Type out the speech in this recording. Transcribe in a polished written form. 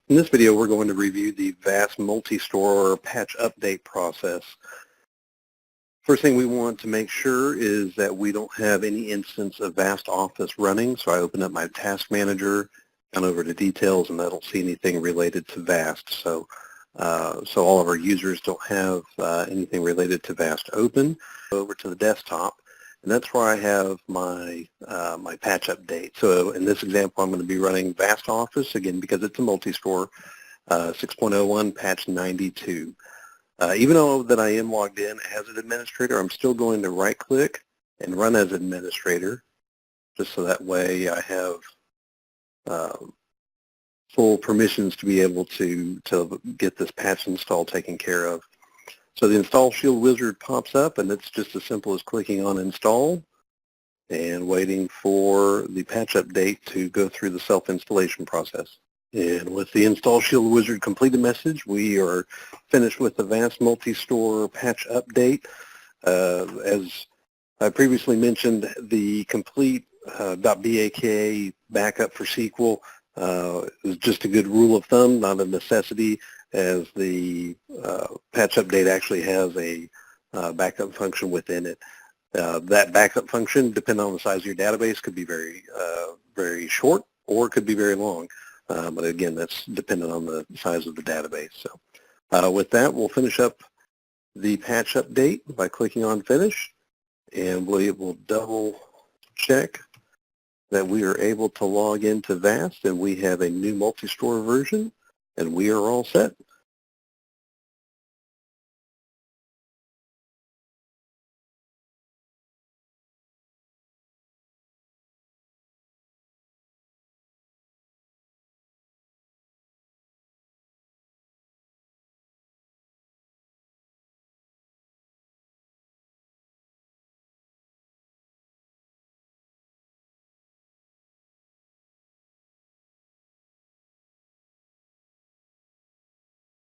In this video, we're going to review the VAST multi-store patch update process. First thing we want to make sure is that we don't have any instance of VAST Office running. So I open up my task manager, down over to details, and I don't see anything related to VAST. So all of our users don't have anything related to VAST open. Over to the desktop, and that's where I have my my patch update. So in this example, I'm going to be running VAST Office, again, because it's a multi-store, 6.01 patch 92. Even though that I am logged in as an administrator, I'm still going to right-click and run as administrator, just so that way I have full permissions to be able to get this patch install taken care of. So the Install Shield wizard pops up, and it's just as simple as clicking on Install and waiting for the patch update to go through the self-installation process. And with the Install Shield wizard completed message, we are finished with the VAST multi-store patch update. As I previously mentioned, the complete .bak backup for SQL is just a good rule of thumb, not a necessity, as the patch update actually has a backup function within it. That backup function, depending on the size of your database, could be very short or it could be very long. But again, that's dependent on the size of the database. So with that, we'll finish up the patch update by clicking on Finish, and we will double check that we are able to log into VAST, and we have a new multi-store version, and we are all set.